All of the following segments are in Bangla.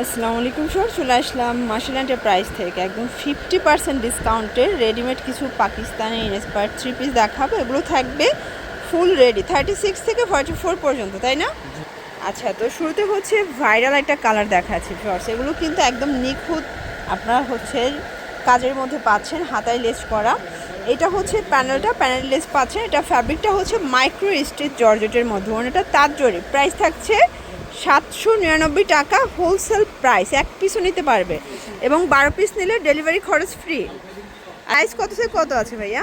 আসসালামু আলাইকুম স্যার, চলে আসলাম মার্শাল এন্টারপ্রাইজ থেকে একদম 50% ডিসকাউন্টের রেডিমেড কিছু পাকিস্তানি ইন্সপায়ার্ড থ্রি পিস দেখাবো। এগুলো থাকবে ফুল রেডি 36 থেকে 44 পর্যন্ত, তাই না? আচ্ছা, তো শুরুতে হচ্ছে ভাইরাল একটা কালার দেখাচ্ছি ফ্রস। এগুলো কিন্তু একদম নিখুঁত আপনারা হচ্ছে কাজের মধ্যে পাচ্ছেন, হাতায় লেস করা। এটা হচ্ছে প্যানেল লেস পাচ্ছেন। এটা ফ্যাব্রিকটা হচ্ছে মাইক্রো স্টিচ জর্জেটের মধ্যে, ওনাটা তাঁত জরি। প্রাইস থাকছে 799 টাকা হোলসেল প্রাইস, এক পিসও নিতে পারবে এবং 12 পিস নিলে ডেলিভারি খরচ ফ্রি। সাইজ কত থেকে কত আছে ভাইয়া?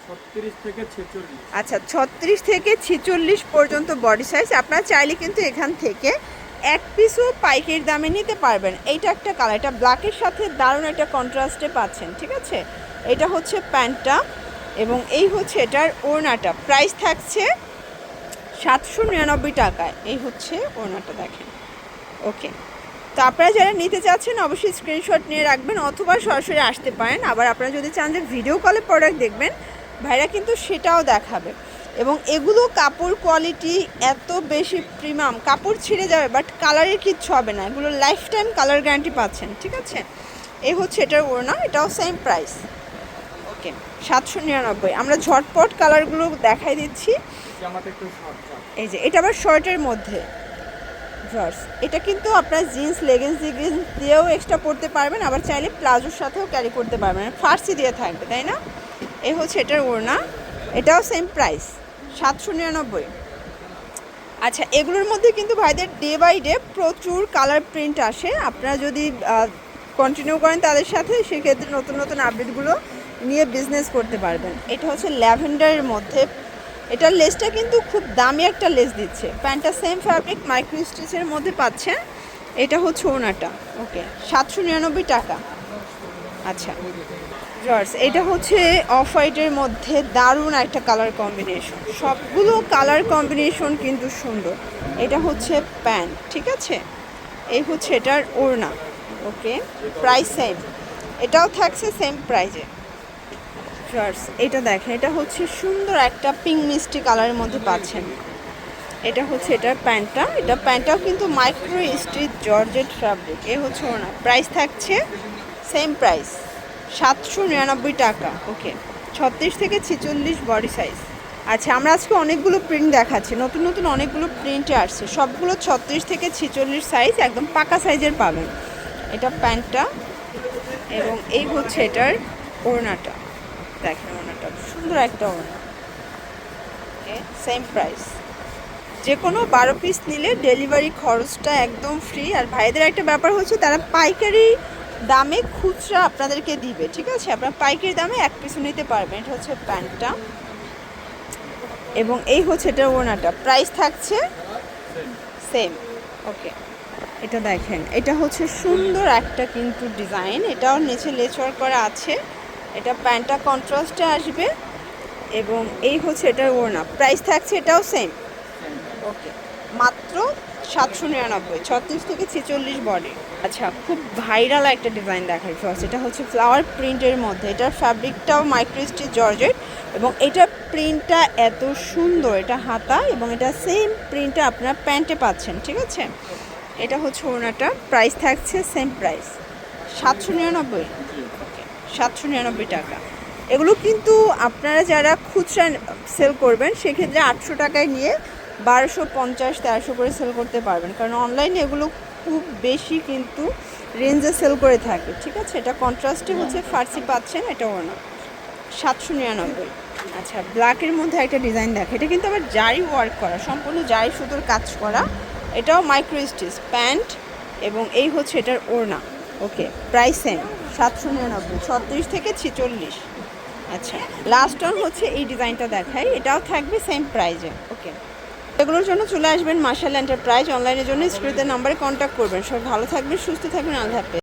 36 থেকে 46। আচ্ছা, 36 থেকে 46 পর্যন্ত বডি সাইজ। আপনারা চাইলে কিন্তু এখান থেকে এক পিসও পাইকারি দামে নিতে পারবেন। এইটা একটা কালার, এটা ব্ল্যাকের সাথে দারুণ একটা কন্ট্রাস্টে পাচ্ছেন, ঠিক আছে? এটা হচ্ছে প্যান্টটা এবং এই হচ্ছে এটার ওড়নাটা। প্রাইস থাকছে 799 টাকায়। এই হচ্ছে ওড়নাটা, দেখেন। ওকে, তো আপনারা যারা নিতে চাচ্ছেন অবশ্যই স্ক্রিনশট নিয়ে রাখবেন অথবা সরাসরি আসতে পারেন। আবার আপনারা যদি চান যে ভিডিও কলে প্রোডাক্ট দেখবেন, ভাইরা কিন্তু সেটাও দেখাবে। এবং এগুলো কাপড় কোয়ালিটি এত বেশি প্রিমিয়াম, কাপড় ছিঁড়ে যাবে বাট কালারের কিচ্ছু হবে না। এগুলো লাইফ টাইম কালার গ্যারান্টি পাচ্ছেন, ঠিক আছে? এই হচ্ছে এটার ওড়না, এটাও সেম প্রাইস। ওকে, 799। আমরা ঝটপট কালারগুলো দেখাই দিচ্ছি। এই যে এটা আবার শর্টের মধ্যে ড্রস। এটা কিন্তু আপনার জিন্স লেগিংস দিয়েও এক্সট্রা পরতে পারবেন, আবার চাইলে প্লাজোর সাথেও ক্যারি করতে পারবেন, ফার্সি দিয়ে থাকবে, তাই না? এই হচ্ছে এটার ওড়না, এটাও সেম প্রাইস 799। আচ্ছা, এগুলোর মধ্যে কিন্তু ভাইদের ডে বাই ডে প্রচুর কালার প্রিন্ট আসে। আপনারা যদি কন্টিনিউ করেন তাদের সাথে, সেক্ষেত্রে নতুন নতুন আপডেটগুলো নিয়ে বিজনেস করতে পারবেন। এটা হচ্ছে ল্যাভেন্ডারের মধ্যে। এটার লেসটা কিন্তু খুব দামি একটা লেস দিচ্ছে। প্যান্টটা সেম ফ্যাব্রিক মাইক্রো স্টিচের মধ্যে পাচ্ছেন। এটা হচ্ছে ওড়নাটা। ওকে, 799 টাকা। আচ্ছা জর্জ, এটা হচ্ছে অফ হোয়াইটের মধ্যে দারুণ একটা কালার কম্বিনেশন। সবগুলো কালার কম্বিনেশন কিন্তু সুন্দর। এটা হচ্ছে প্যান্ট, ঠিক আছে? এই হচ্ছে এটার ওড়না। ওকে, প্রাইস সেম, এটাও থাকছে সেম প্রাইজে। জর্জ, এটা দেখেন, এটা হচ্ছে সুন্দর একটা পিঙ্ক মিষ্টি কালারের মধ্যে পাচ্ছেন। এটা হচ্ছে এটার প্যান্টটা, এটা প্যান্টটাও কিন্তু মাইক্রো স্টিচ জর্জেট ফ্যাব্রিক। এ হচ্ছে ওড়না, প্রাইস থাকছে সেম প্রাইস 799 টাকা। ওকে, 36 থেকে 46 বডি সাইজ। আচ্ছা, আমরা আজকে অনেকগুলো প্রিন্ট দেখাচ্ছি, নতুন নতুন অনেকগুলো প্রিন্টে আসছে। সবগুলো 36 থেকে 46 সাইজ, একদম পাকা সাইজের পাবেন। এটা প্যান্টটা এবং এই হচ্ছে এটার ওড়নাটা। দেখেন ওড়নাটা সুন্দর একটা ওড়না। ওকে, সেম প্রাইস। যে কোনো 12 পিস নিলে ডেলিভারি খরচটা একদম ফ্রি। আর ভাইদের একটা ব্যাপার হচ্ছে, তারা পাইকারি দামে খুচরা আপনাদেরকে দিবে, ঠিক আছে? আপনারা পাইকারি দামে এক পিস নিতে পারবেন। এটা হচ্ছে প্যান্টটা এবং এই হচ্ছে এটা ওড়নাটা। প্রাইস থাকছে সেম। ওকে, এটা দেখেন, এটা হচ্ছে সুন্দর একটা কিন্তু ডিজাইন। এটাও নিচে লেচওয়ার করা আছে। এটা প্যান্টটা কন্ট্রাস্টে আসবে এবং এই হচ্ছে এটার ওড়না। প্রাইস থাকছে এটাও সেম। ওকে, মাত্র 799, 36 থেকে 46 বডি। আচ্ছা, খুব ভাইরাল একটা ডিজাইন দেখাই ফার্স্ট। এটা হচ্ছে ফ্লাওয়ার প্রিন্টের মধ্যে। এটার ফ্যাব্রিকটাও মাইক্রো স্টিচ জর্জেট এবং এটার প্রিন্টটা এত সুন্দর। এটা হাতা এবং এটা সেম প্রিন্টটা আপনারা প্যান্টে পাচ্ছেন, ঠিক আছে? এটা হচ্ছে ওড়নাটা। প্রাইস থাকছে সেম প্রাইস 799। ওকে, 799 টাকা। এগুলো কিন্তু আপনারা যারা খুচরা সেল করবেন সেক্ষেত্রে 800 টাকায় নিয়ে 1250, 1300 করে সেল করতে পারবেন, কারণ অনলাইনে এগুলো খুব বেশি কিন্তু রেঞ্জে সেল করে থাকে, ঠিক আছে? এটা কন্ট্রাস্টে হচ্ছে ফার্সি পাচ্ছেন। এটা ওড়না 799। আচ্ছা, ব্ল্যাকের মধ্যে একটা ডিজাইন দেখে। এটা কিন্তু আবার জারি ওয়ার্ক করা, সম্পূর্ণ জারি সুতোর কাজ করা। এটাও মাইক্রো স্টিচ প্যান্ট এবং এই হচ্ছে এটার ওড়না। ওকে, প্রাইস সেম 799, 36 থেকে 46। আচ্ছা, লাস্ট ওয়ান হচ্ছে এই ডিজাইনটা দেখাই, এটাও থাকবে সেম প্রাইজে। ওকে, এগুলোর জন্য চলে আসবেন মার্শাল এন্টারপ্রাইজ। অনলাইনের জন্য স্ক্রিনের নাম্বারে কন্ট্যাক্ট করবেন। সবাই ভালো থাকবেন, সুস্থ থাকবেন, আল্লাহ হাফেজ।